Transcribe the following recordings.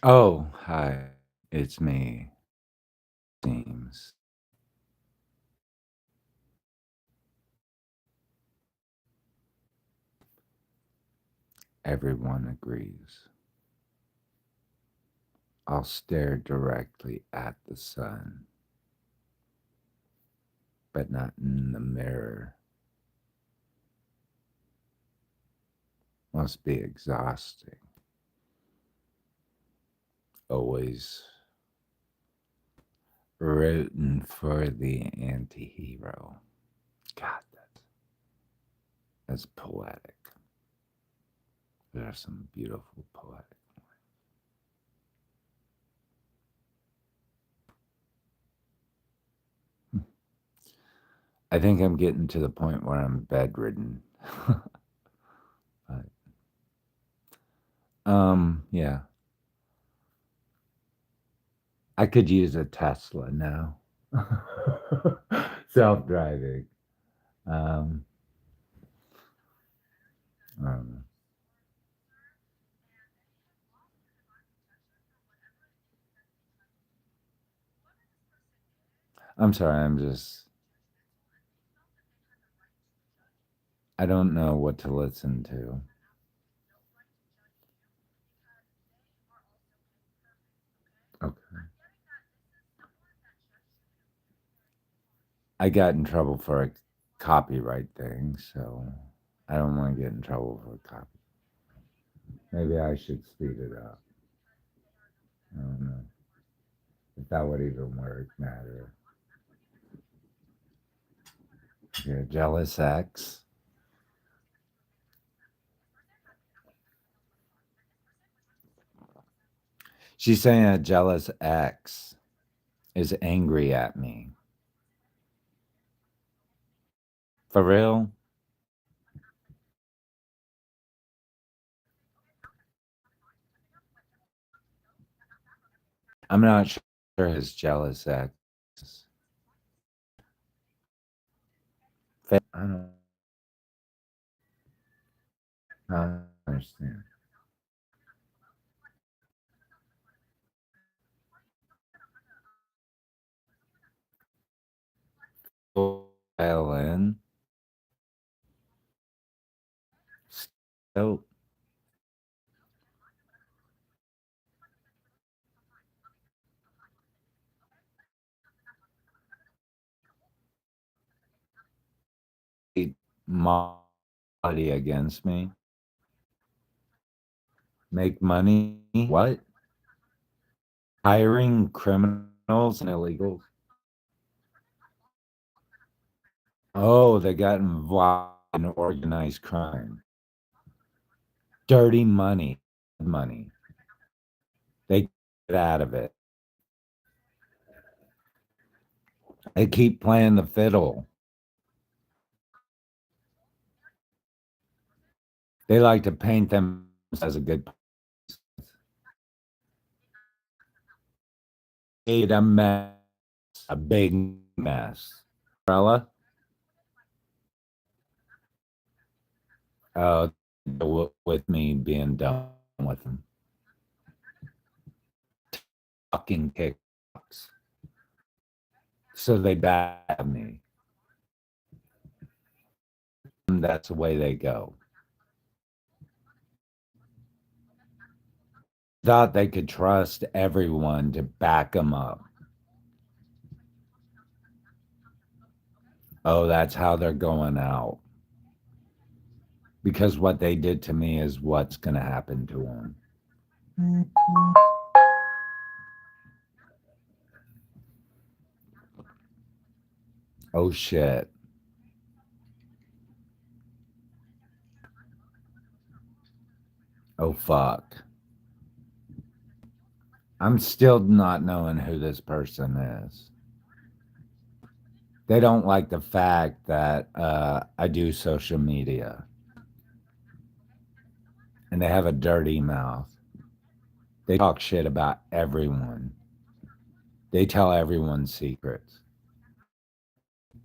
Oh, hi. It's me. Seems everyone agrees. I'll stare directly at the sun, but not in the mirror. Must be exhausting. Always rooting for the anti-hero. God, that's poetic. There are some beautiful poetic. I think I'm getting to the point where I'm bedridden. But, yeah. I could use a Tesla now. Self-driving. Um, I don't know. I'm sorry, I don't know what to listen to. Okay. I got in trouble for a copyright thing, so I don't want to get in trouble for copy. Maybe I should speed it up. I don't know if that would even work, matter. You're a jealous ex. She's saying a jealous ex is angry at me. For real? I'm not sure his jealous ex. I don't understand. Violin. So money against me. Make money. What? Hiring criminals and illegals. Oh, they got involved in organized crime. Dirty money. Money. They get out of it. They keep playing the fiddle. They like to paint them as a good made a mess, a big mess. Umbrella? With me being done with them. Fucking kickbox. So they bad me. And that's the way they go. Thought they could trust everyone to back them up. Oh, that's how they're going out. Because what they did to me is what's going to happen to them. Oh, shit. Oh, fuck. I'm still not knowing who this person is. They don't like the fact that I do social media and they have a dirty mouth. They talk shit about everyone. They tell everyone secrets.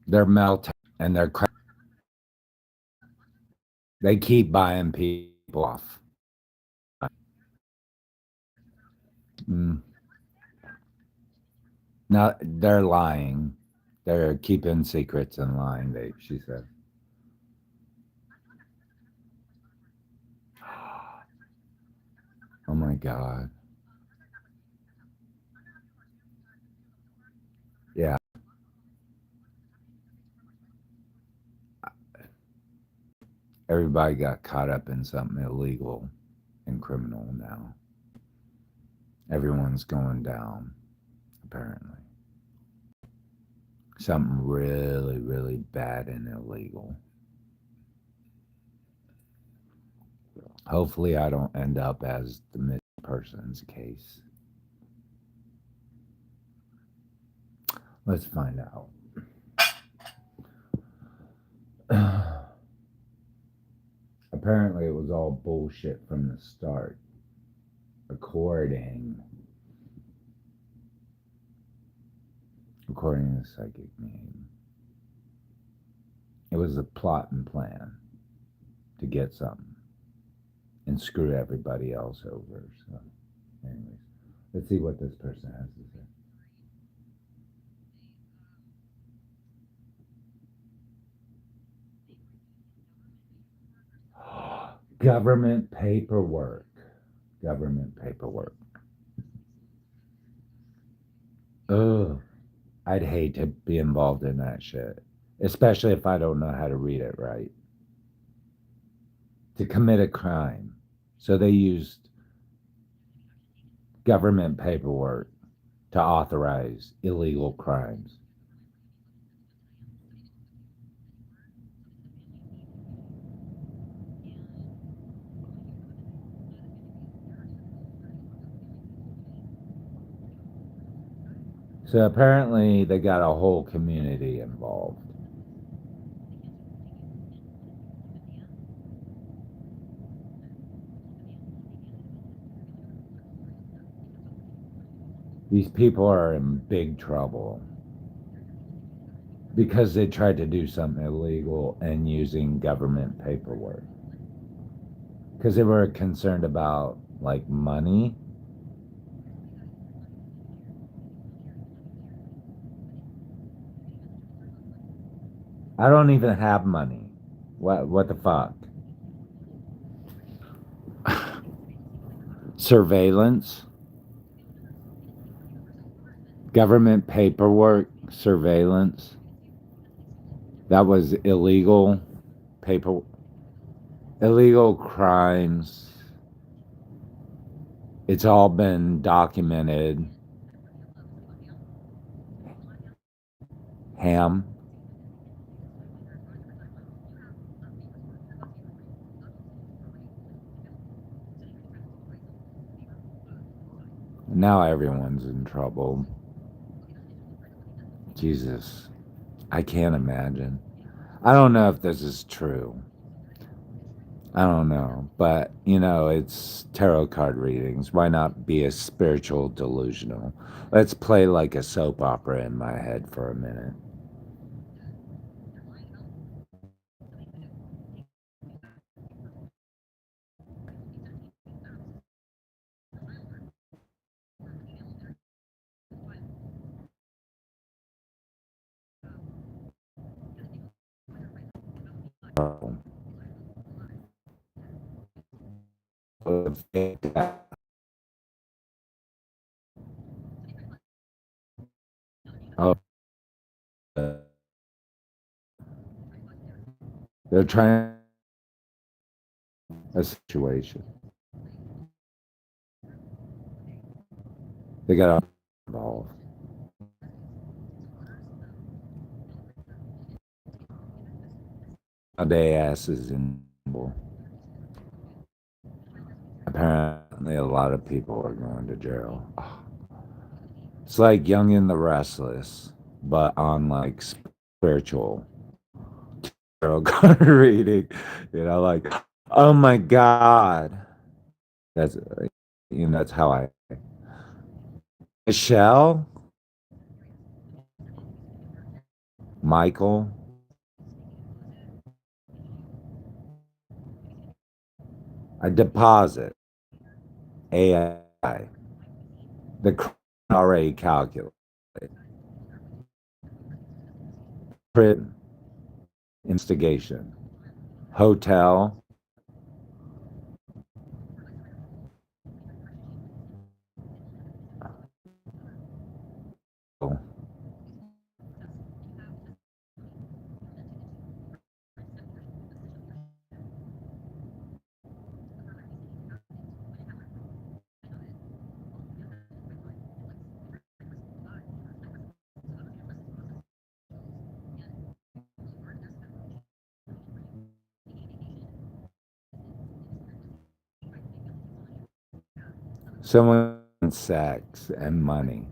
They're melting and they keep buying people off. Mm. No, they're lying. They're keeping secrets and lying. She said. Oh my God. Yeah. Everybody got caught up in something illegal and criminal now. Everyone's going down, apparently. Something really, really bad and illegal. Hopefully, I don't end up as the missing person's case. Let's find out. Apparently, it was all bullshit from the start. According to the psychic medium, it was a plot and plan to get something and screw everybody else over. So, anyways, let's see what this person has to say. Government paperwork. Government paperwork. Ugh. I'd hate to be involved in that shit, especially if I don't know how to read it right. To commit a crime. So they used government paperwork to authorize illegal crimes. So apparently they got a whole community involved. These people are in big trouble because they tried to do something illegal and using government paperwork. Because they were concerned about like money. I don't even have money. What the fuck? Surveillance, government paperwork, surveillance. That was illegal paper, illegal crimes. It's all been documented. Ham. Now everyone's in trouble. Jesus, I can't imagine. I don't know if this is true. I don't know, but it's tarot card readings. Why not be a spiritual delusional? Let's play like a soap opera in my head for a minute. Oh, they're trying a situation. They got involved. Day asses in. Apparently, a lot of people are going to jail. It's like Young and the Restless, but on like spiritual tarot card reading. Like, oh my god, that's that's how I. Michelle, Michael, a deposit, AI. The already calculated. Prison, instigation, hotel. Someone sex and money.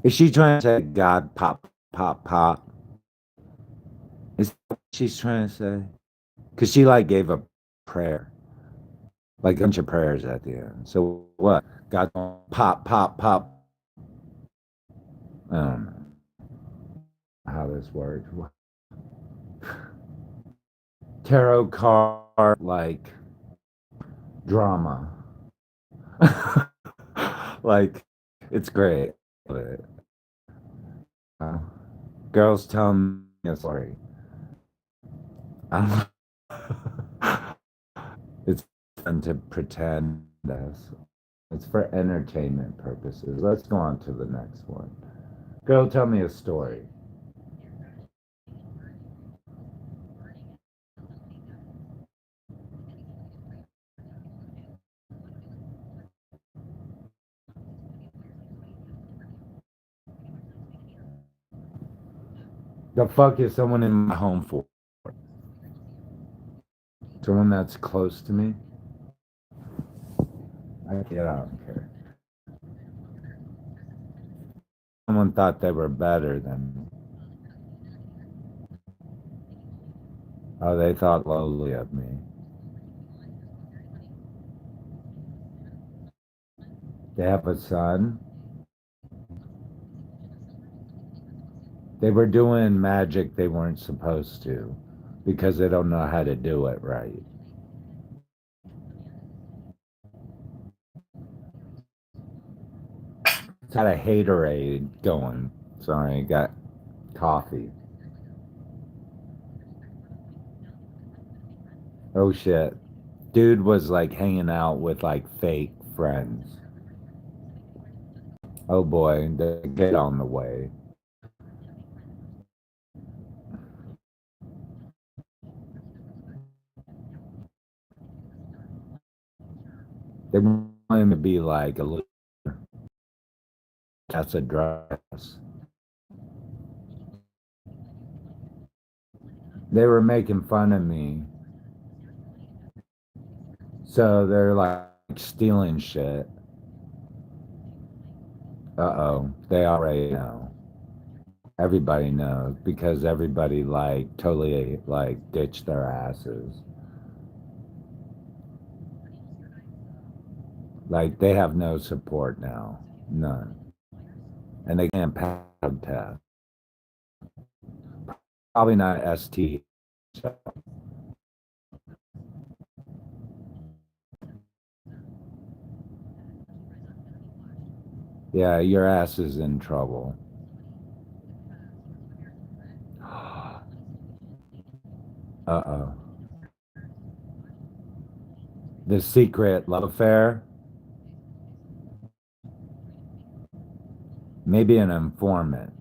Is she trying to say God pop, pop, pop? Is that what she's trying to say? Because she like gave a prayer, like a bunch of prayers at the end. So what? God pop, pop, pop. I don't know how this works. Tarot card like drama. Like it's great. But, uh, girls tell me a story. I don't It's fun to pretend as. It's for entertainment purposes. Let's go on to the next one. Girl, tell me a story. The fuck is someone in my home for? Someone that's close to me? I don't care. Someone thought they were better than me. Oh, they thought lowly of me. They have a son. They were doing magic they weren't supposed to because they don't know how to do it right. It's had a haterade going. Sorry, I got coffee. Oh shit. Dude was like hanging out with like fake friends. Oh boy, they get on the way. They want him to be like a little. That's a dress. They were making fun of me. So they're like stealing shit. Uh-oh. They already know. Everybody knows because everybody like totally like ditched their asses. Like they have no support now. None. And they can't pass a test. Probably not ST. So, yeah, your ass is in trouble. Uh-oh. The secret love affair? Maybe an informant.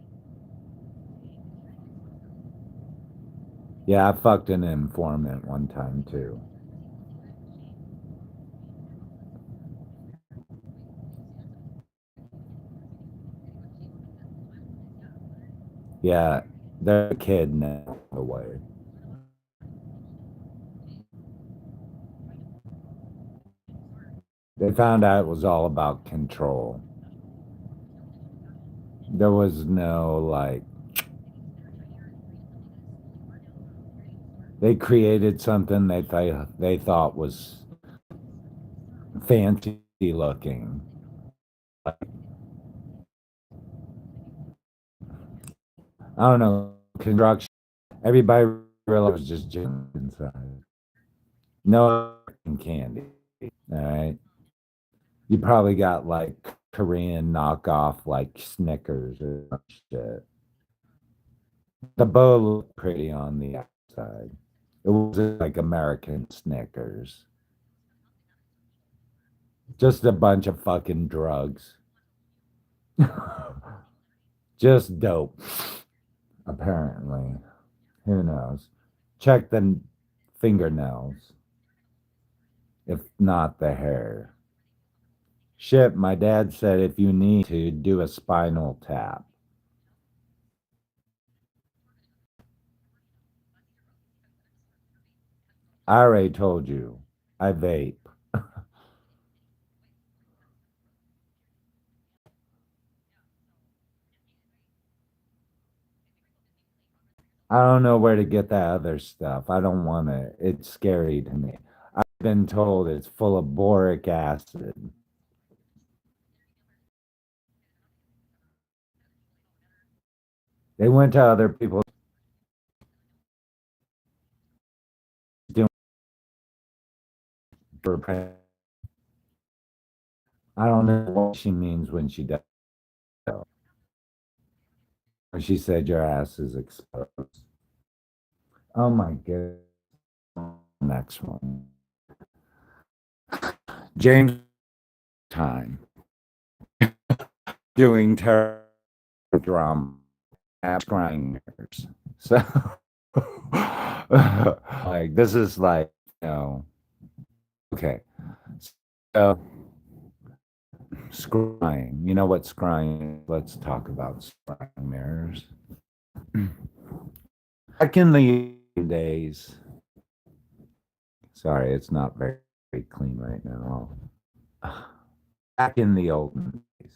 Yeah, I fucked an informant one time too. Yeah, they're a kid now away. They found out it was all about control. There was no like they created something they thought was fancy looking. I don't know, construction. Everybody realized it was just junk inside. No candy. All right. You probably got like Korean knockoff like Snickers or some shit. The bow looked pretty on the outside. It wasn't like American Snickers. Just a bunch of fucking drugs. Just dope, apparently. Who knows? Check the fingernails, if not the hair. Shit, my dad said if you need to do a spinal tap. I already told you, I vape. I don't know where to get that other stuff. I don't want it. It's scary to me. I've been told it's full of boric acid. They went to other people doing for I don't know what she means when she does. When she said your ass is exposed. Oh my god. Next one. James time doing terror drama at grinders. So like this is like okay. So scrying. You know what scrying is? Let's talk about scrying mirrors. Back in the days, sorry, it's not very clean right now. Back in the olden days,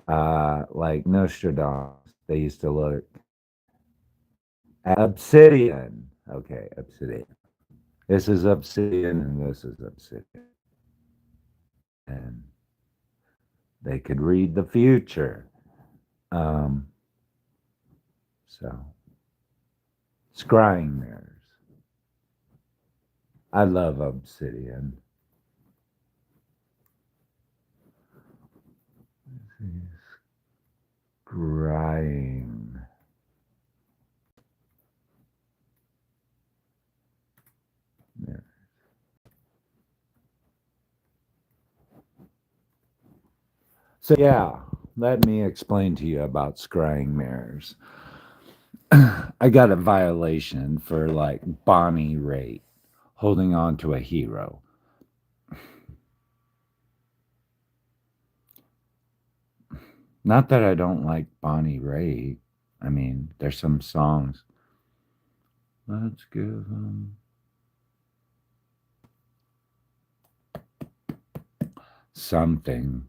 like Nostradamus, they used to look at obsidian. Okay, obsidian. This is obsidian and this is obsidian. And they could read the future. Um, so, scrying mirrors. I love obsidian. Scrying. Mirror. So, yeah, let me explain to you about scrying mirrors. I got a violation for like Bonnie Raitt holding on to a hero. Not that I don't like Bonnie Raitt. I mean, there's some songs. Let's give them something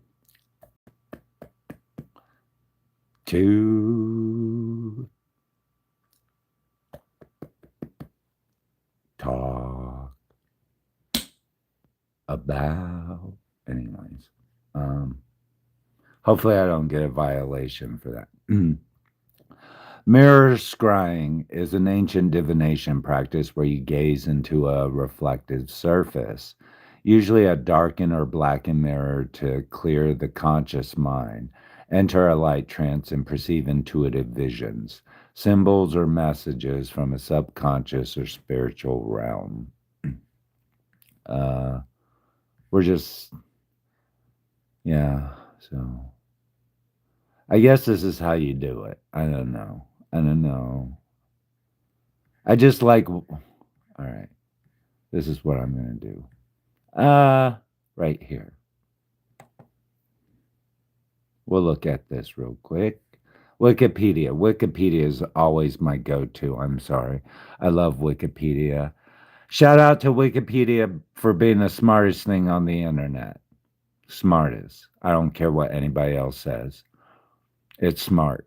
to talk about. Anyways, um, hopefully I don't get a violation for that. Mirror scrying is an ancient divination practice where you gaze into a reflective surface, usually a darkened or blackened mirror, to clear the conscious mind, enter a light trance, and perceive intuitive visions, symbols, or messages from a subconscious or spiritual realm. Uh, we're just, yeah, so I guess this is how you do it. I don't know. I don't know. I just like, all right, this is what I'm going to do. Right here. We'll look at this real quick. Wikipedia. Wikipedia is always my go to. I'm sorry. I love Wikipedia. Shout out to Wikipedia for being the smartest thing on the internet. Smartest. I don't care what anybody else says. It's smart.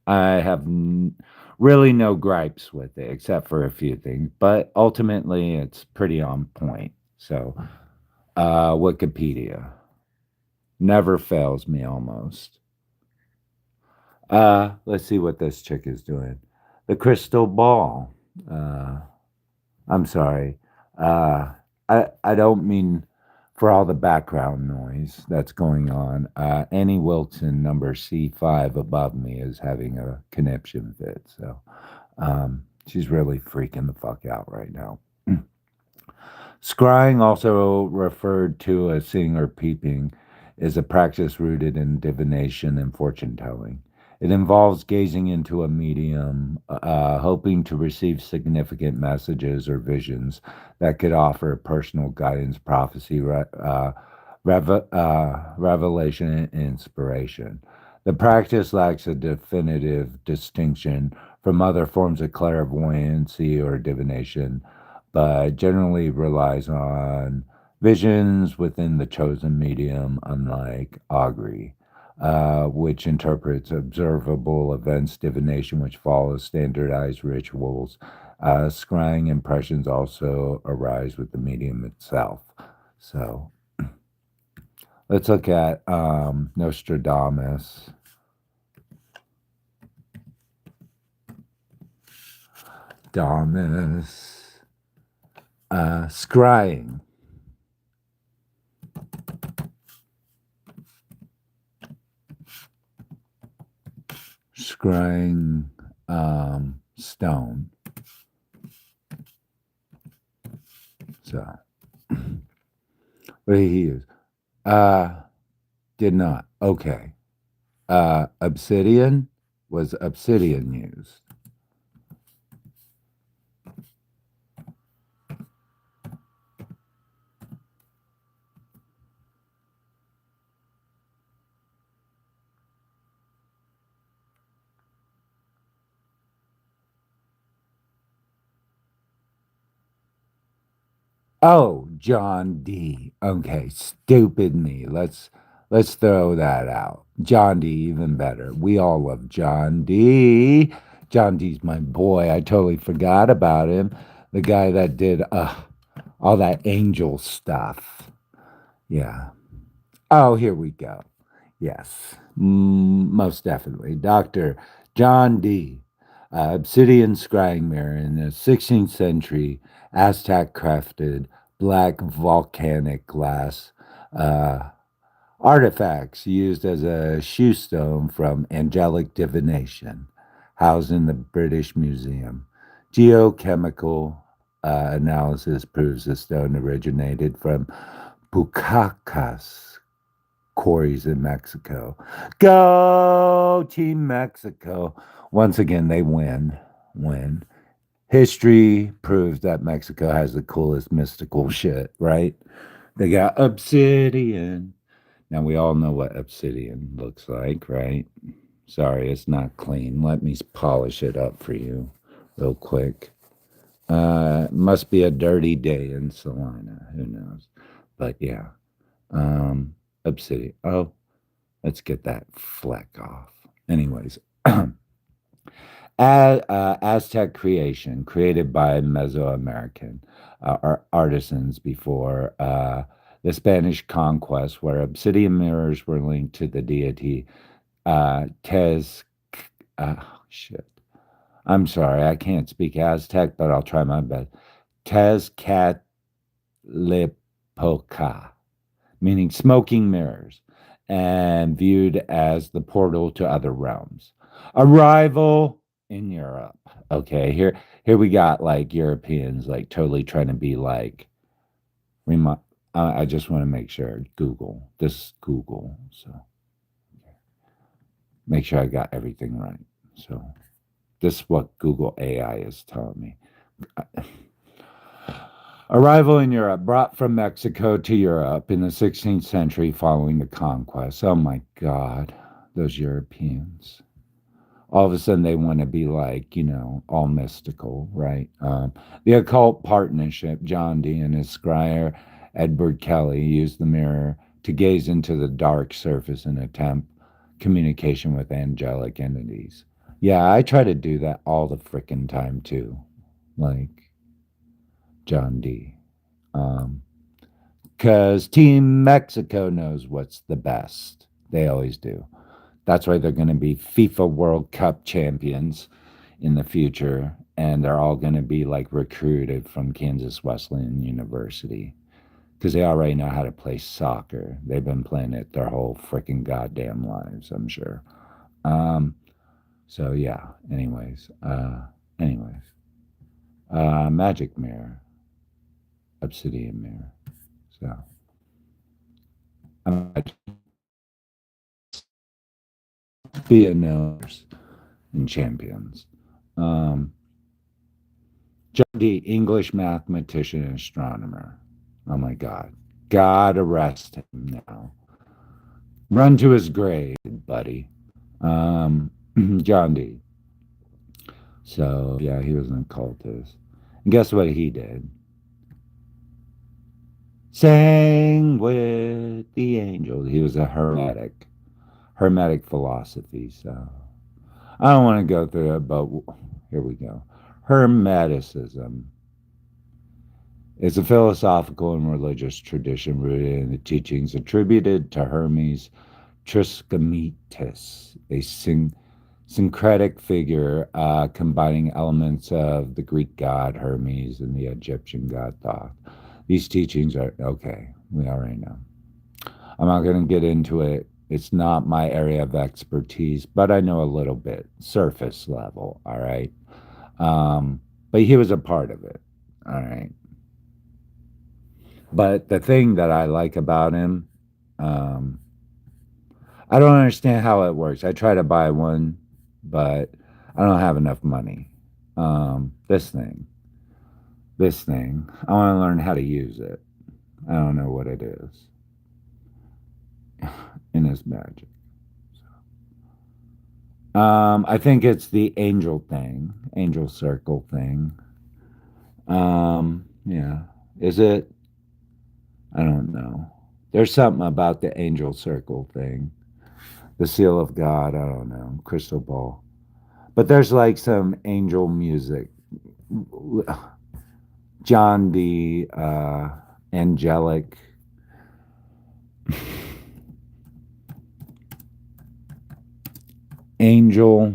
I have really no gripes with it, except for a few things, but ultimately it's pretty on point. So, Wikipedia never fails me almost. Let's see what this chick is doing. The crystal ball. Uh, I'm sorry. Uh, I don't mean for all the background noise that's going on. Annie Wilson, number C5 above me, is having a conniption fit. So she's really freaking the fuck out right now. Scrying, also referred to as seeing or peeping, is a practice rooted in divination and fortune telling. It involves gazing into a medium, hoping to receive significant messages or visions that could offer personal guidance, prophecy, revelation, and inspiration. The practice lacks a definitive distinction from other forms of clairvoyancy or divination, but generally relies on visions within the chosen medium, unlike augury, which interprets observable events, divination, which follows standardized rituals. Scrying impressions also arise with the medium itself. So let's look at Nostradamus. Damus. Scrying. Scrying stone. So, what did he use? Did not. Okay. Obsidian? Was obsidian used? Oh, John D. Okay, stupid me. Let's throw that out. John D. Even better. We all love John D. John D's my boy. I totally forgot about him. The guy that did all that angel stuff. Yeah. Oh, here we go. Yes, most definitely. Dr. John D. Obsidian scrying mirror in the 16th century Aztec crafted black volcanic glass uh, artifacts used as a shoe stone from angelic divination, housed in the British Museum. Geochemical analysis proves the stone originated from Bucacas quarries in Mexico. Go Team Mexico. Once again, they win. Win. History proves that Mexico has the coolest mystical shit, right? They got obsidian. Now we all know what obsidian looks like, right? Sorry, it's not clean. Let me polish it up for you real quick. Must be a dirty day in Salina. Who knows? But yeah. Obsidian. Oh, let's get that fleck off. Anyways, Aztec creation created by Mesoamerican artisans before the Spanish conquest, where obsidian mirrors were linked to the deity Tez. Shit. I'm sorry, I can't speak Aztec, but I'll try my best. Tezcatlipoca, meaning smoking mirrors, and viewed as the portal to other realms. Arrival in Europe. Okay, here we got like Europeans like totally trying to be like I just want to make sure Google. This is Google, so make sure I got everything right. So this is what Google AI is telling me. Arrival in Europe, brought from Mexico to Europe in the 16th century following the conquest. Oh my God, those Europeans. All of a sudden they want to be like, all mystical, right? The occult partnership, John D. and his scribe, Edward Kelly, used the mirror to gaze into the dark surface in an attempt communication with angelic entities. Yeah, I try to do that all the freaking time too, like John D. Um, because Team Mexico knows what's the best. They always do. That's why they're going to be FIFA World Cup champions in the future, and they're all going to be like recruited from Kansas Wesleyan University because they already know how to play soccer. They've been playing it their whole freaking goddamn lives, I'm sure. Um, so yeah. Magic mirror, obsidian mirror. So I'm be a knows and champions. Um, John D, English mathematician and astronomer. Oh my God. God arrest him now. Run to his grave, buddy. Um, John D. So, yeah, he was an occultist. And guess what he did? Sang with the angels. He was a hermetic philosophy. So, I don't want to go through it, but here we go. Hermeticism is a philosophical and religious tradition rooted in the teachings attributed to Hermes Trismegistus, a syncretic figure combining elements of the Greek god Hermes and the Egyptian god Thoth. These teachings are okay, we already know. I'm not going to get into it. It's not my area of expertise, but I know a little bit, surface level, all right? But he was a part of it, all right? But the thing that I like about him, um, I don't understand how it works. I try to buy one, but I don't have enough money. This thing, I want to learn how to use it. I don't know what it is in his magic. I think it's the angel thing, angel circle thing. Yeah. Is it? I don't know. There's something about the angel circle thing. The seal of God, I don't know. Crystal ball. But there's like some angel music. John the angelic angel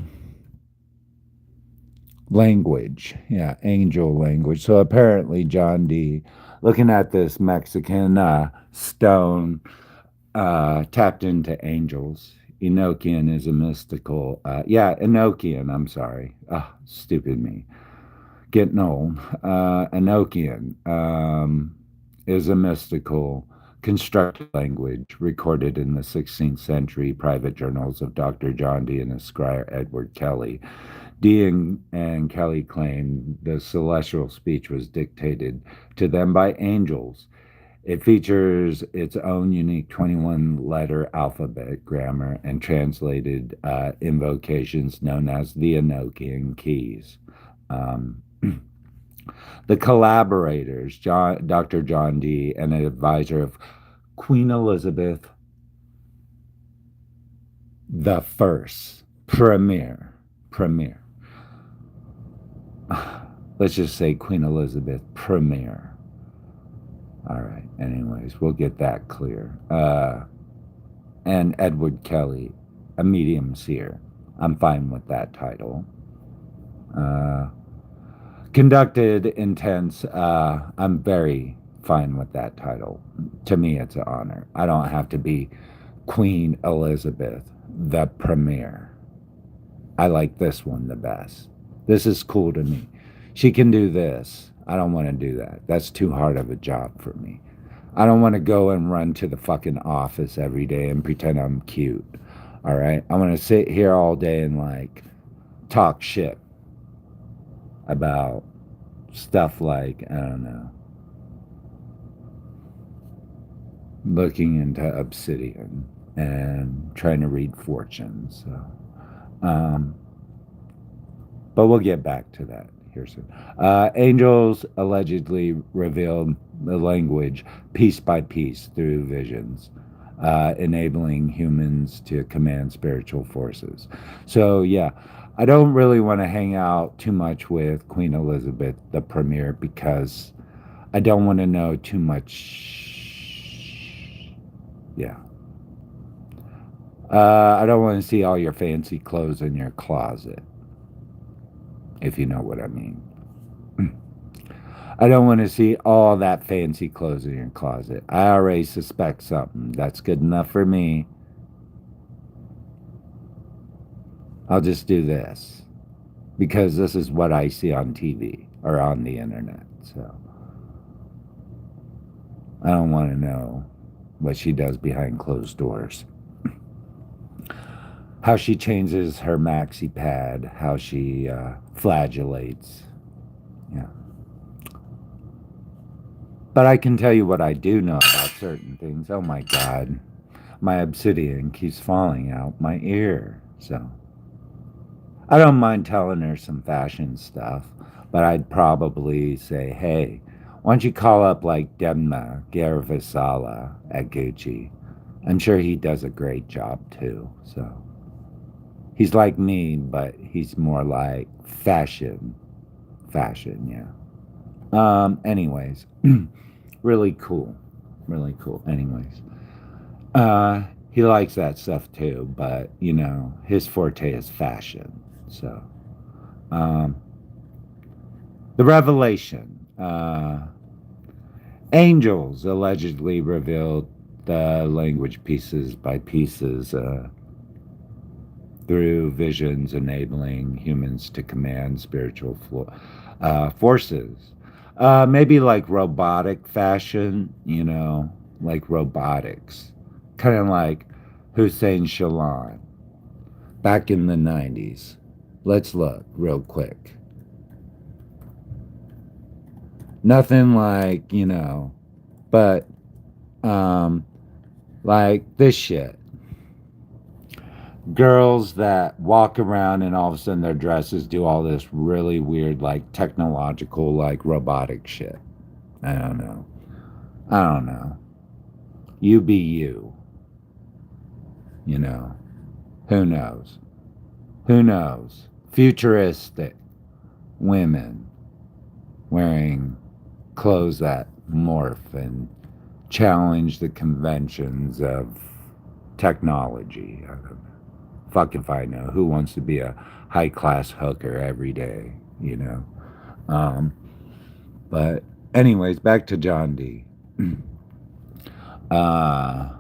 language. Yeah, angel language. So apparently, John D, looking at this Mexican stone, tapped into angels. Enochian is a mystical, Enochian, I'm sorry. Stupid me. Getting old. Enochian is a mystical constructed language recorded in the 16th century private journals of Dr. John D. and his squire Edward Kelly. D and Kelly claimed the celestial speech was dictated to them by angels. It features its own unique 21 letter alphabet grammar and translated invocations known as the Enochian keys. Um, the collaborators, Dr. John D., and an advisor of Queen Elizabeth the First, premier. Let's just say Queen Elizabeth Premier. All right. Anyways, we'll get that clear. And Edward Kelly, a medium seer. I'm fine with that title. Conducted intense. I'm very fine with that title. To me, it's an honor. I don't have to be Queen Elizabeth, the Premier. I like this one the best. This is cool to me. She can do this. I don't want to do that. That's too hard of a job for me. I don't want to go and run to the fucking office every day and pretend I'm cute. All right. I want to sit here all day and like talk shit about stuff like, I don't know, looking into obsidian and trying to read fortunes. Um, but we'll get back to that here soon. Angels allegedly revealed the language piece by piece through visions. enabling humans to command spiritual forces. So, yeah, I don't really want to hang out too much with Queen Elizabeth, the premier, because I don't want to know too much. Yeah. I don't want to see all your fancy clothes in your closet, if you know what I mean. I don't want to see all that fancy clothes in your closet. I already suspect something. That's good enough for me. I'll just do this because this is what I see on TV or on the internet. So I don't want to know what she does behind closed doors. How she changes her maxi pad, how she flagellates. Yeah. But I can tell you what I do know about certain things. Oh my God. My obsidian keeps falling out my ear. So I don't mind telling her some fashion stuff, but I'd probably say, hey, why don't you call up like Demna Garavisala at Gucci? I'm sure he does a great job too. So he's like me, but he's more like fashion. Fashion, yeah. Anyways, really cool. Really cool. Anyways. He likes that stuff too, but you know, his forte is fashion. So, um, the revelation. Angels allegedly revealed the language pieces by pieces through visions enabling humans to command spiritual forces. Maybe like robotic fashion, you know, like robotics. Kind of like Hussein Shalan back in the 90s. Let's look real quick. Nothing like, you know, but um, like this shit. Girls that walk around and all of a sudden their dresses do all this really weird, like technological, like robotic shit. I don't know. I don't know. You be you, you know. Who knows? Who knows? Futuristic women wearing clothes that morph and challenge the conventions of technology. I don't know. Fuck if I know. Who wants to be a high class hooker every day, you know? Um, but, anyways, back to John D. uh,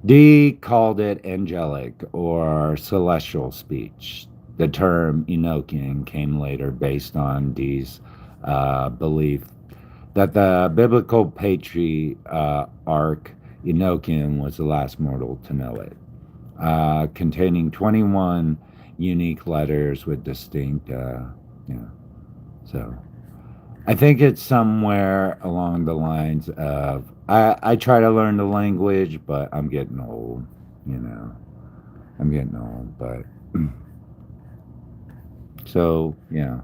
D called it angelic or celestial speech. The term Enochian came later based on D's belief that the biblical patriarch Enochian was the last mortal to know it, containing 21 unique letters with distinct, yeah. So I think it's somewhere along the lines of I try to learn the language, but I'm getting old, you know. I'm getting old, but so yeah.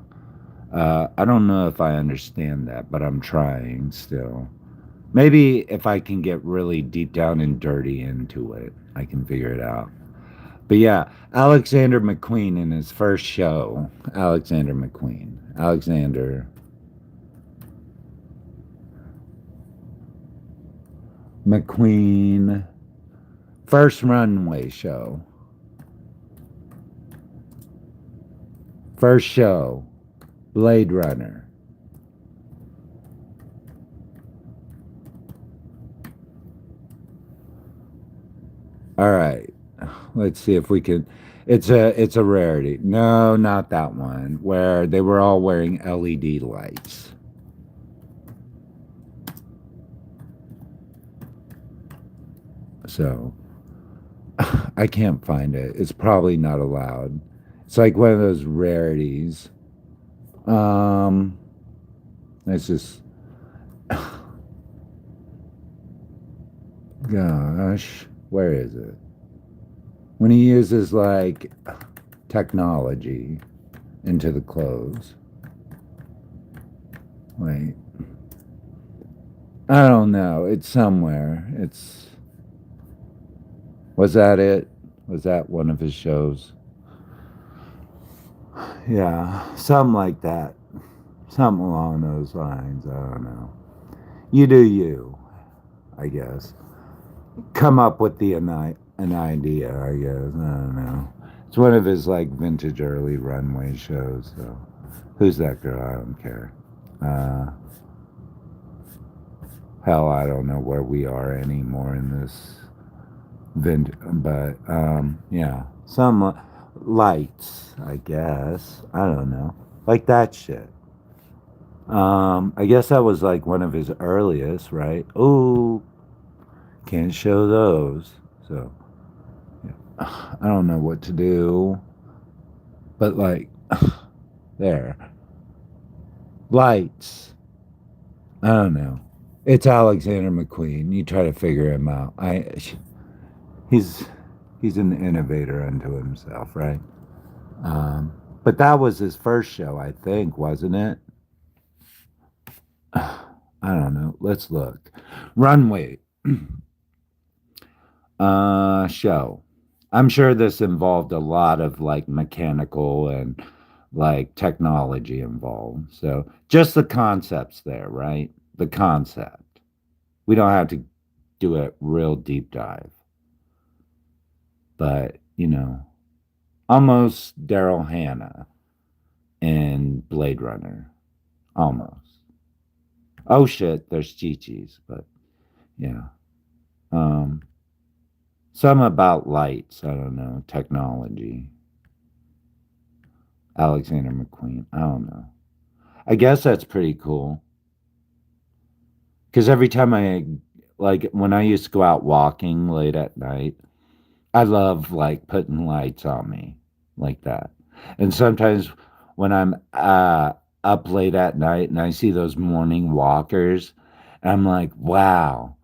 I don't know if I understand that, but I'm trying still. Maybe if I can get really deep down and dirty into it, I can figure it out. But yeah, Alexander McQueen in his first show, Alexander McQueen, Alexander McQueen, first runway show, first show, Blade Runner. All right, let's see if we can. It's a rarity. No, not that one. Where they were all wearing LED lights. So I can't find it. It's probably not allowed. It's like one of those rarities. Um, it's just, gosh, where is it? When he uses like technology into the clothes. Wait. I don't know. It's somewhere. Was that it? Was that one of his shows? Yeah, something like that. Something along those lines. I don't know. You do you, I guess. Come up with an idea, I guess. I don't know. It's one of his like vintage early runway shows. So, who's that girl? I don't care. Uh, hell, I don't know where we are anymore in this but yeah, some lights, I guess. I don't know, like that shit. I guess that was like one of his earliest, right? Oh, can't show those. So yeah. I don't know what to do, but like there, lights. I don't know. It's Alexander McQueen. You try to figure him out. He's he's an innovator unto himself, right? But that was his first show, I think, wasn't it? I don't know. Let's look. Runway show. I'm sure this involved a lot of like mechanical and like technology involved. So just the concepts there, right? The concept. We don't have to do a real deep dive, but almost Daryl Hannah in Blade Runner. Almost. Oh shit, there's Chi-Chi's, but yeah. Um, some about lights, I don't know, technology. Alexander McQueen, I don't know. I guess that's pretty cool. Because every time like, when I used to go out walking late at night, I love, like, putting lights on me like that. And sometimes when I'm up late at night and I see those morning walkers, I'm like, wow,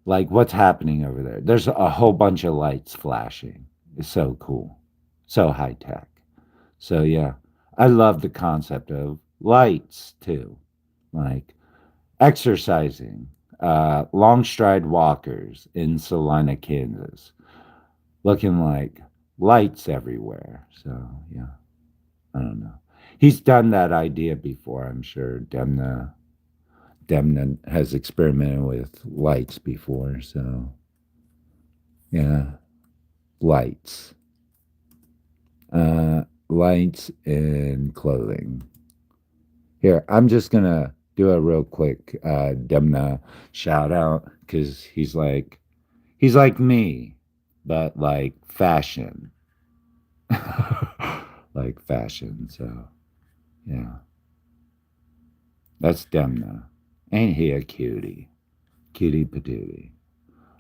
like, what's happening over there? There's a whole bunch of lights flashing. It's so cool. So high tech. So yeah, I love the concept of lights too. Like exercising, long stride walkers in Salina, Kansas, looking like lights everywhere. So yeah, I don't know. He's done that idea before, I'm sure. Demna has experimented with lights before, so yeah, lights, lights and clothing. Here, I'm just gonna do a real quick Demna shout out because he's like me, but like fashion, like fashion. So yeah, that's Demna. Ain't he a cutie? Cutie patootie.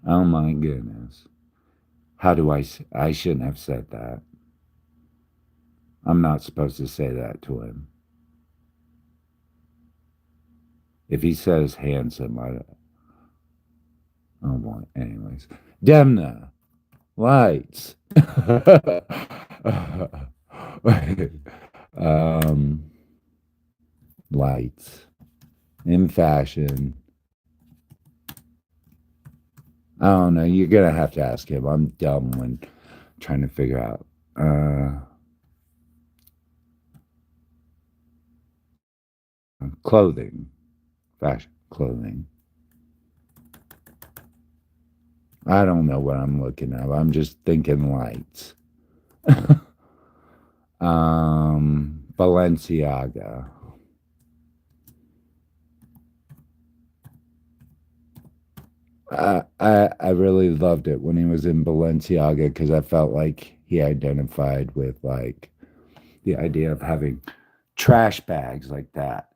Oh my goodness. How do I shouldn't have said that. I'm not supposed to say that to him. If he says handsome, oh boy. Anyways, Demna lights. um, lights in fashion. I don't know. You're gonna have to ask him. I'm dumb when trying to figure out. Clothing, fashion, clothing. I don't know what I'm looking at. I'm just thinking lights. Balenciaga. I really loved it when he was in Balenciaga because I felt like he identified with like the idea of having trash bags like that.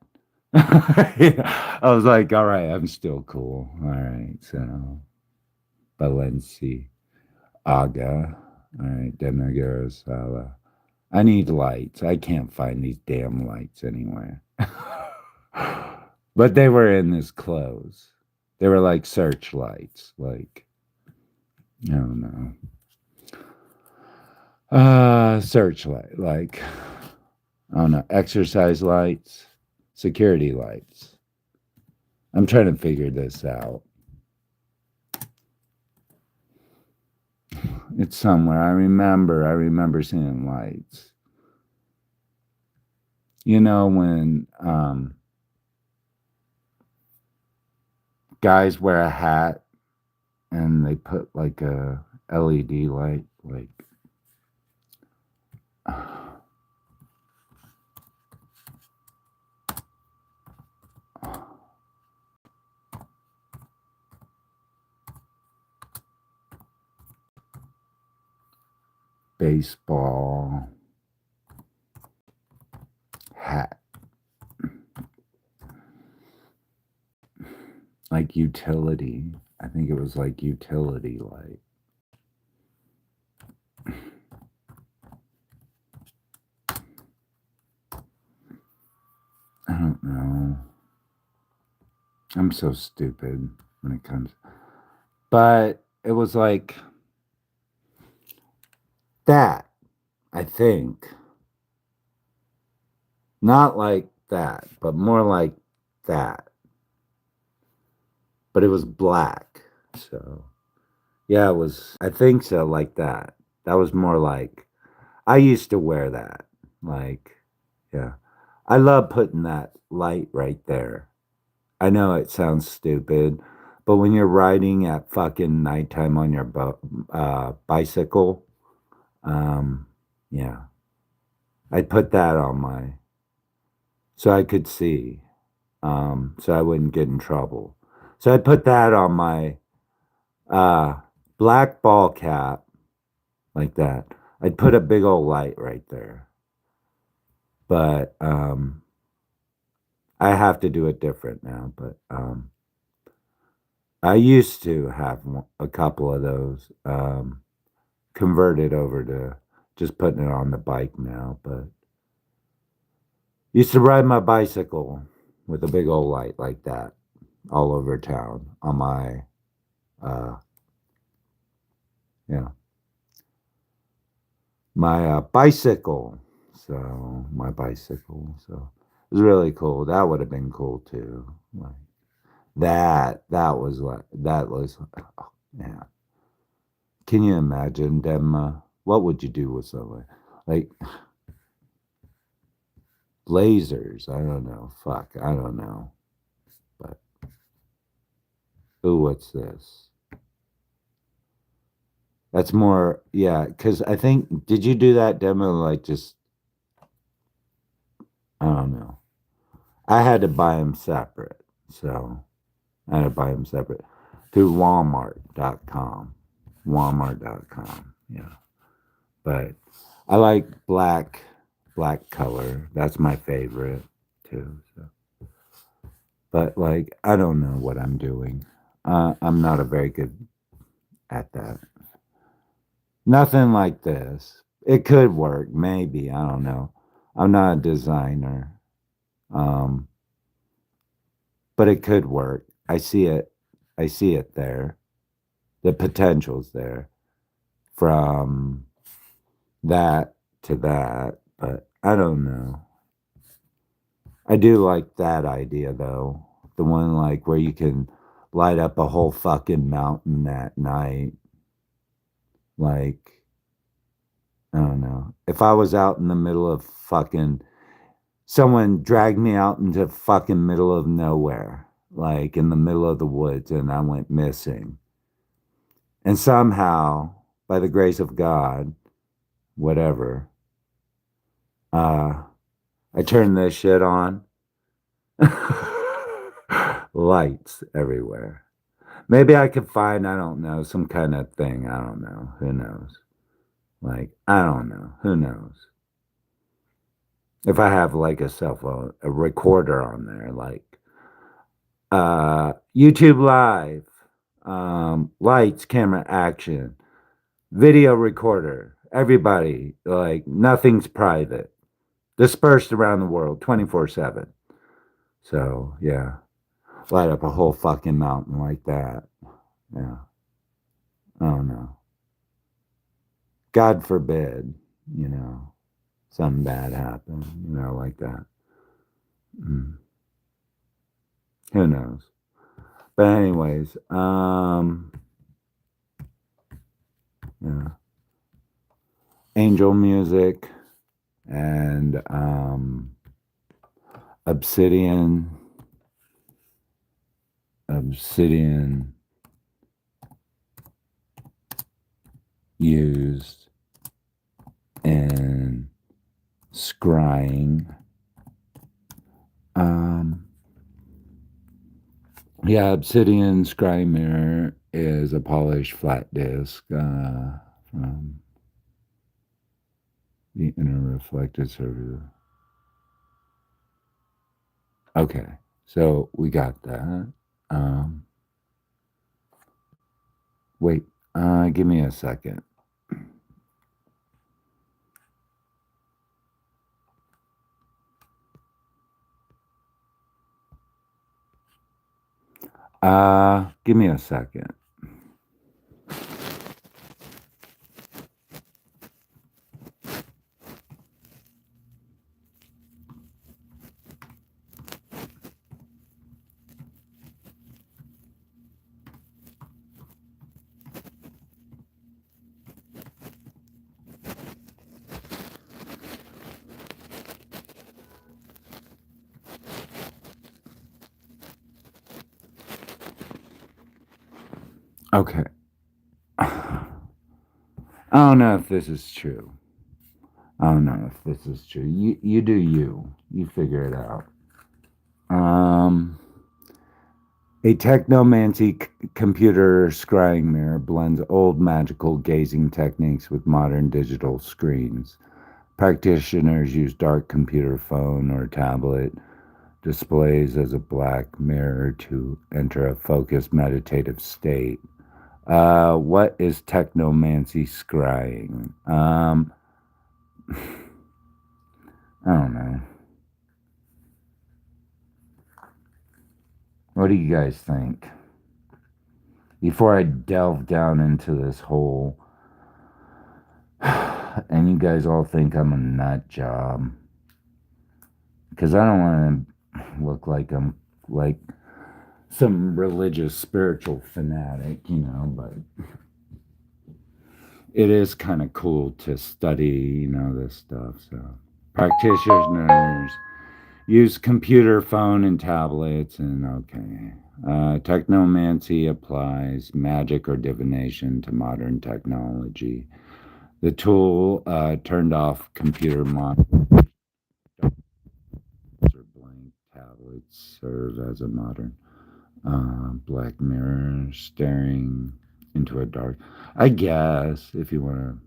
I was like, all right, I'm still cool. All right, so Balenciaga. All right, Demigura Sala. I need lights. I can't find these damn lights anywhere. But they were in his clothes. They were like searchlights, like I don't know. Searchlight, like I don't know, exercise lights, security lights. I'm trying to figure this out. It's somewhere. I remember seeing lights. You know, when guys wear a hat and they put like a LED light, like baseball hat, like utility. I think it was like utility light. I don't know. I'm so stupid when it comes. But it was like that, I think. Not like that, but more like that. But it was black. So, yeah, it was, I think so, like that. That was more like, I used to wear that. Like, yeah. I love putting that light right there. I know it sounds stupid, but when you're riding at fucking nighttime on your bicycle, um, yeah, I'd put that on my, so I could see, so I wouldn't get in trouble. So I'd put that on my uh, black ball cap, like that. I'd put a big old light right there, but I have to do it different now. But I used to have a couple of those. Converted over to just putting it on the bike now, but used to ride my bicycle with a big old light like that all over town on my uh yeah, my bicycle. So my bicycle. So it was really cool. That would have been cool too. Like that was what that was oh, yeah. Can you imagine them what would you do with something like lasers? I don't know. Fuck, I don't know. But ooh, what's this? That's more, yeah. Because I think, did you do that demo like just, I don't know. I had to buy them separate. So I had to buy them separate through Walmart.com. Walmart.com. Yeah. But I like black color. That's my favorite too. So. But like, I don't know what I'm doing. I'm not a very good at that. Nothing like this. It could work, maybe. I don't know. I'm not a designer. Um, but it could work. I see it. I see it there. The potential's there from that to that, but I don't know. I do like that idea though. The one like where you can light up a whole fucking mountain at night. Like, I don't know. If I was out in the middle of fucking someone dragged me out into fucking middle of nowhere, like in the middle of the woods, and I went missing. And somehow, by the grace of God, whatever, uh, I turned this shit on. Lights everywhere. Maybe I could find, I don't know, some kind of thing. I don't know. Who knows? Like, I don't know. Who knows? If I have like a cell phone, a recorder on there, like YouTube Live, lights, camera, action, video recorder. Everybody, like nothing's private, dispersed around the world, 24/7. So yeah, light up a whole fucking mountain like that. Yeah, oh no, God forbid, you know, something bad happen, you know, like that. Mm. Who knows? But anyways, yeah, angel music and obsidian, obsidian used in scrying. Um, yeah, obsidian scrying mirror is a polished flat disc from the inner reflected surface. Okay, so we got that. Um, wait, give me a second. Give me a second. Okay. I don't know if this is true. I don't know if this is true. You do you. You figure it out. Um, a technomancy computer scrying mirror blends old magical gazing techniques with modern digital screens. Practitioners use dark computer phone or tablet displays as a black mirror to enter a focused meditative state. What is technomancy scrying? I don't know. What do you guys think? Before I delve down into this hole, and you guys all think I'm a nut job, because I don't want to look like I'm like some religious spiritual fanatic, but it is kind of cool to study, this stuff. So practitioners use computer, phone, and tablets, and okay. Technomancy applies magic or divination to modern technology. The tool turned off computer monitors or blank tablets serve as a modern black mirror staring into a dark. I guess if you want to.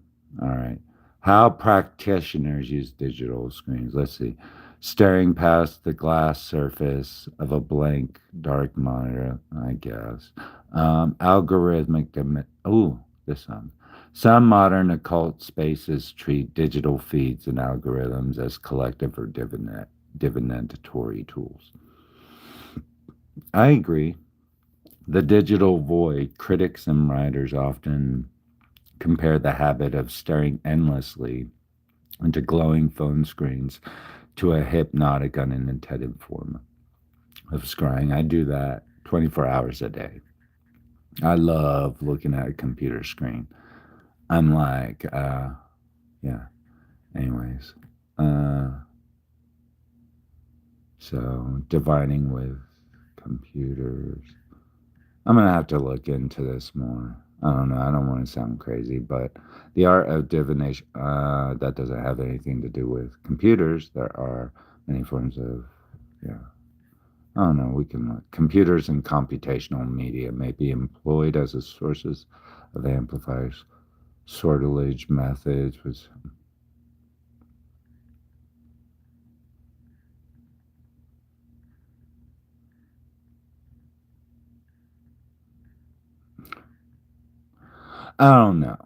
All right. How practitioners use digital screens. Let's see. Staring past the glass surface of a blank dark monitor, I guess. Algorithmic. Oh, this one. Some modern occult spaces treat digital feeds and algorithms as collective or divinatory tools. I agree. The digital void, critics and writers often compare the habit of staring endlessly into glowing phone screens to a hypnotic, unintended form of scrying. I do that 24 hours a day. I love looking at a computer screen. I'm like, yeah. Anyways, uh, so dividing with computers. I'm gonna have to look into this more. I don't know. I don't want to sound crazy, but the art of divination that doesn't have anything to do with computers. There are many forms of, yeah. I don't know. We can look. Computers and computational media may be employed as a sources of amplifiers, sortilege methods. Was I don't know.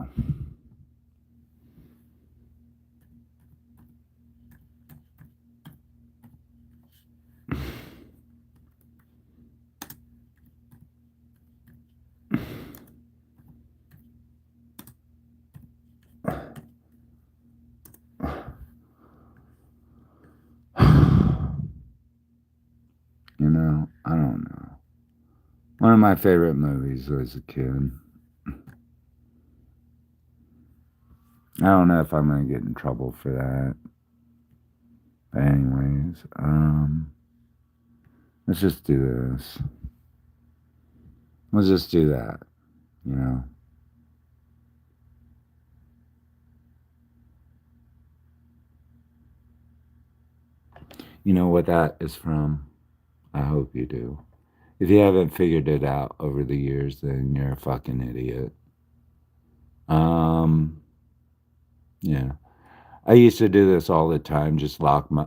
I don't know. One of my favorite movies as a kid. I don't know if I'm going to get in trouble for that. But anyways, let's just do this. Let's just do that, you know. You know what that is from? I hope you do. If you haven't figured it out over the years, then you're a fucking idiot. Yeah. I used to do this all the time, just lock my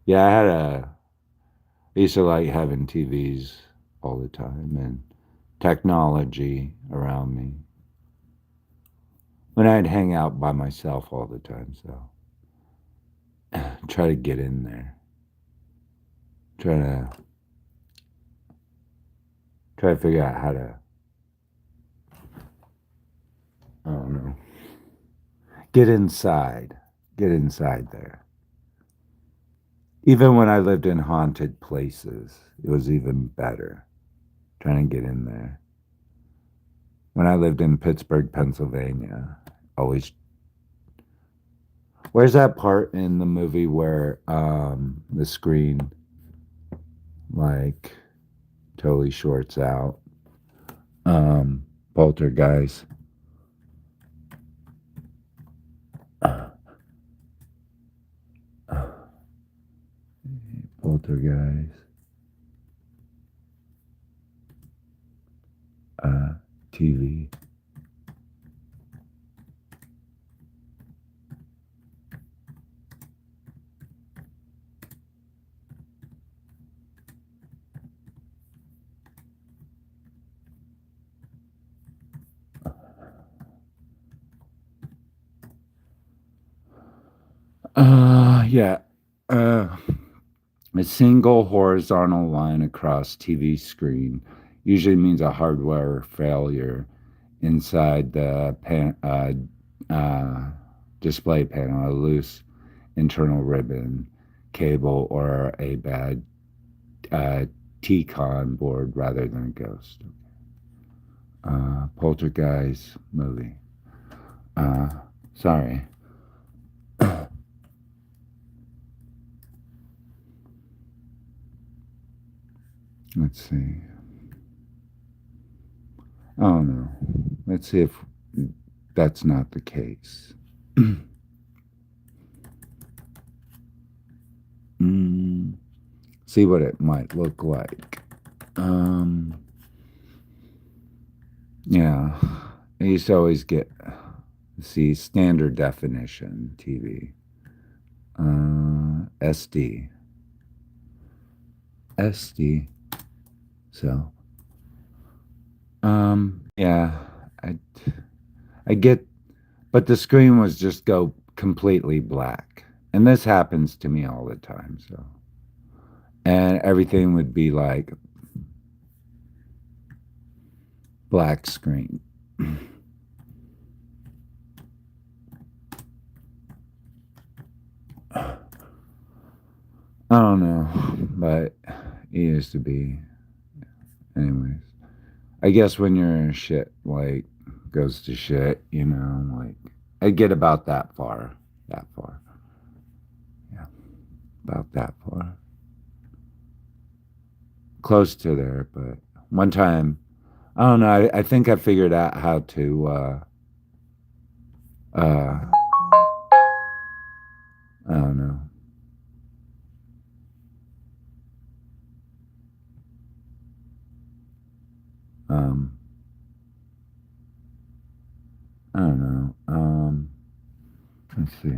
yeah, I used to like having TVs all the time and technology around me. When I'd hang out by myself all the time, so try to get in there. Try to figure out how to, I don't know. Get inside. Get inside there. Even when I lived in haunted places, it was even better trying to get in there. When I lived in Pittsburgh, Pennsylvania, always. Where's that part in the movie where the screen like totally shorts out? Poltergeist. Poltergeist. TV. Yeah. A single horizontal line across TV screen usually means a hardware failure inside the display panel, a loose internal ribbon, cable, or a bad T-con board rather than a ghost. Poltergeist movie. Sorry. Let's see. Oh no. Let's see if that's not the case. See what it might look like. Yeah. I used to always see standard definition TV. SD. SD. So, yeah, I get, but the screen was just go completely black. And this happens to me all the time, so. And everything would be like black screen. I don't know, but it used to be. Anyways, I guess when your shit like goes to shit, you know, like I get about that far. That far. Yeah. About that far. Close to there, but one time, I don't know, I think I figured out how to I don't know. I don't know. Let's see.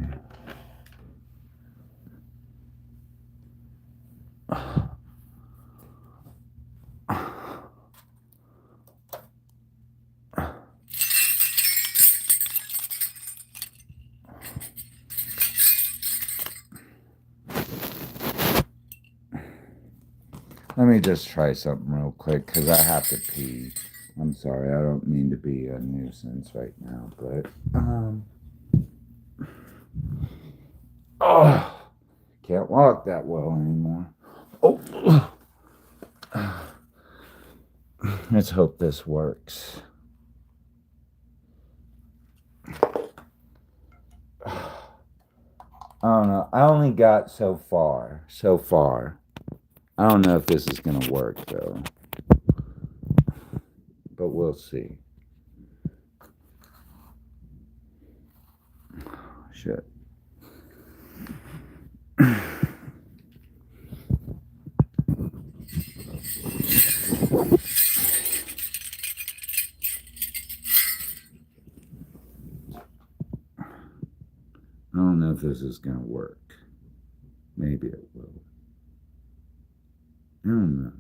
Let me just try something real quick because I have to pee. I'm sorry, I don't mean to be a nuisance right now, but oh, can't walk that well anymore. Oh, Let's hope this works. I don't know. I only got so far. So far. I don't know if this is going to work, though. But we'll see. Shit. I don't know if this is going to work. Maybe it will. I don't know.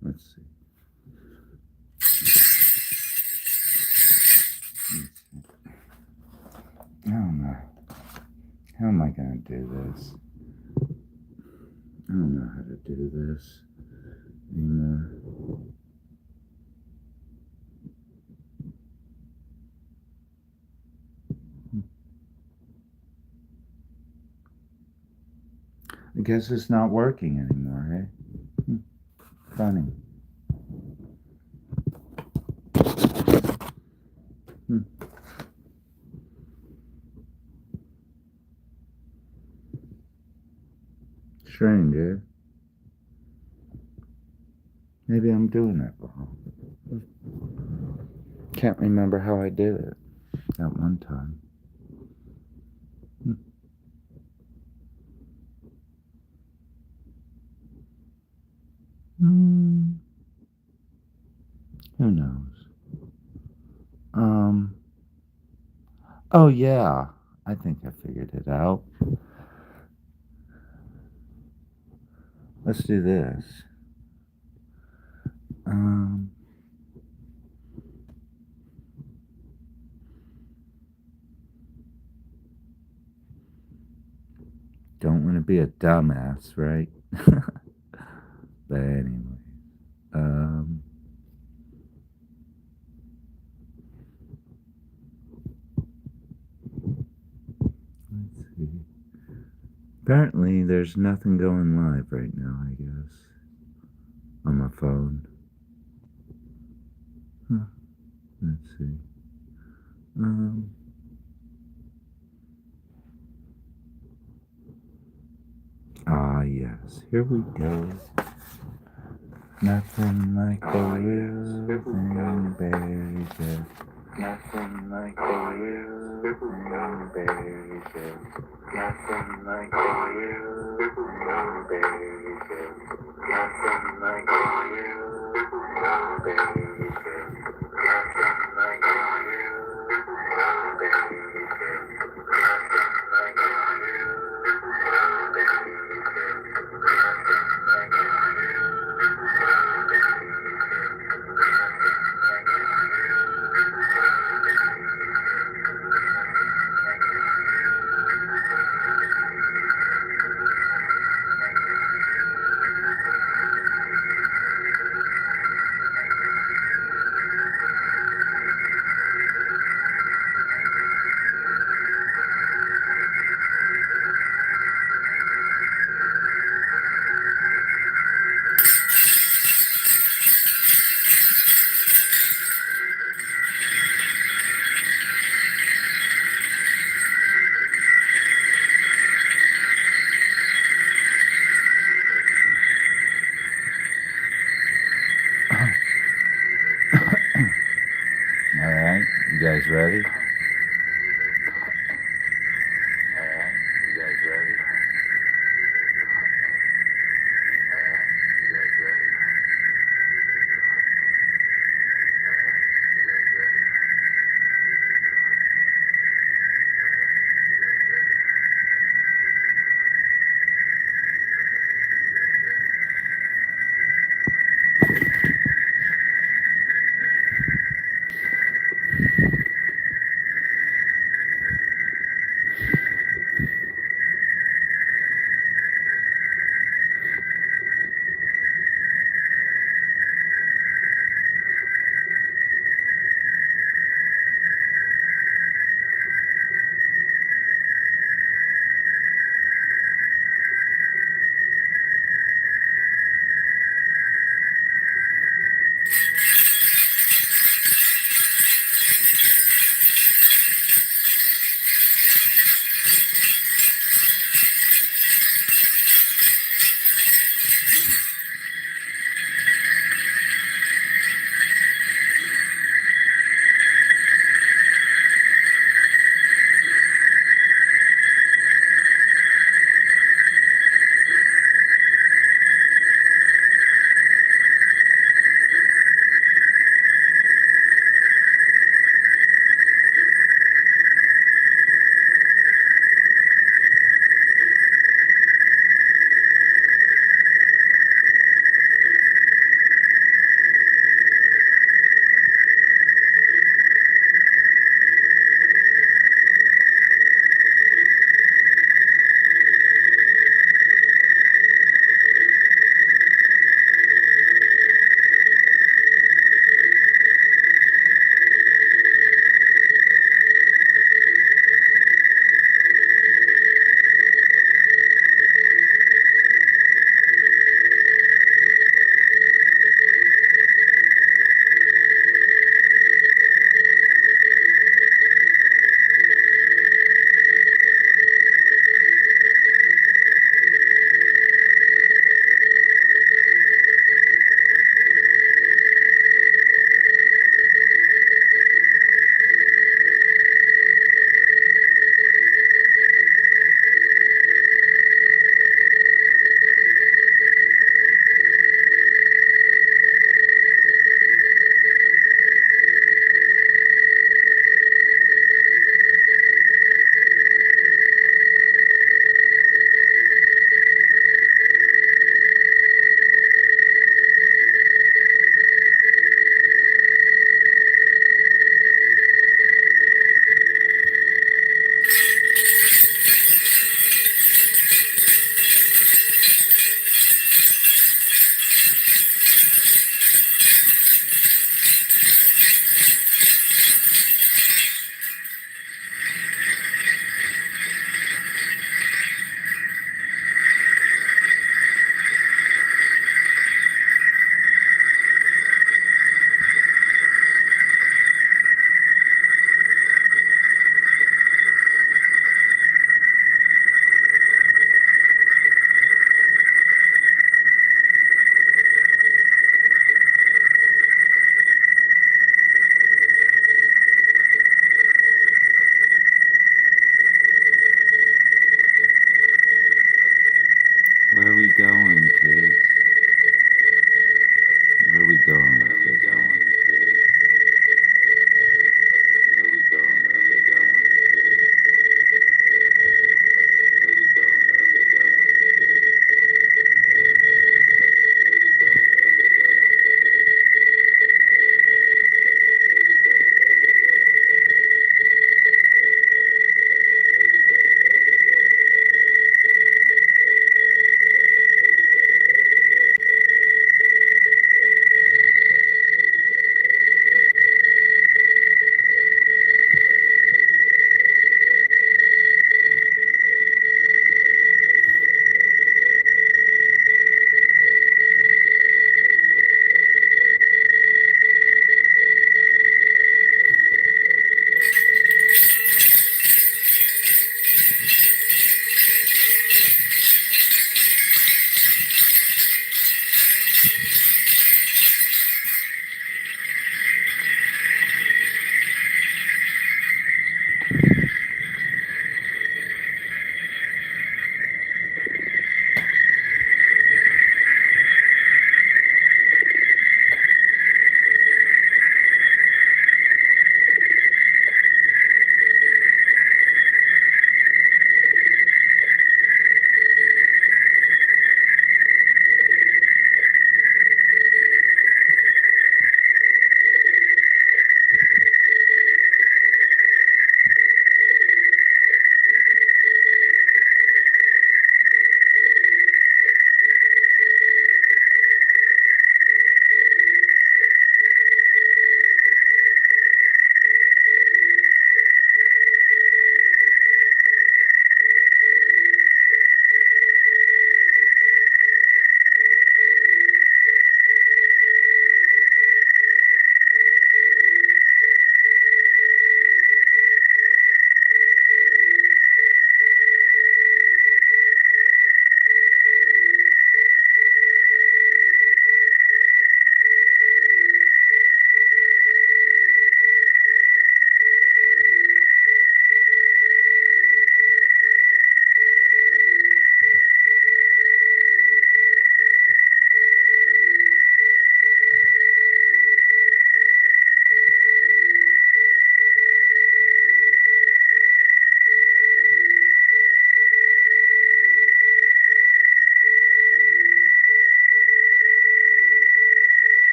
Let's see. I don't know. How am I going to do this? I don't know how to do this anymore. I guess it's not working anymore, eh? Funny. Strange, eh? Maybe I'm doing it wrong. Can't remember how I did it that one time. Who knows? Oh yeah, I think I figured it out. Let's do this. Don't want to be a dumbass, right? But anyway, let's see. Apparently, there's nothing going live right now, I guess, on my phone. Huh. Let's see. Yes, here we go. Nothing like the real thing, baby. Nothing like the real thing, baby. Nothing like the real thing, baby. Nothing like the real thing, baby. Nothing like the real thing, baby. Nothing like the real Alright, you guys ready?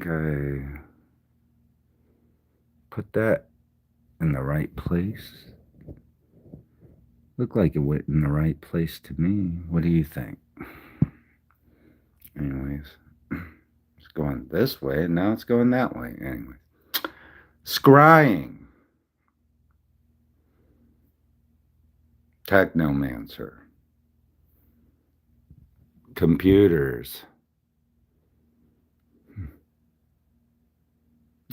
think I put that in the right place. Looked like it went in the right place to me. What do you think? Anyways, it's going this way, and now it's going that way. Anyway, scrying. Technomancer. Computers.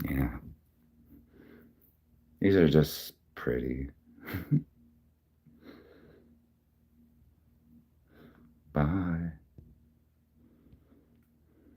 Yeah. These are just pretty. Bye.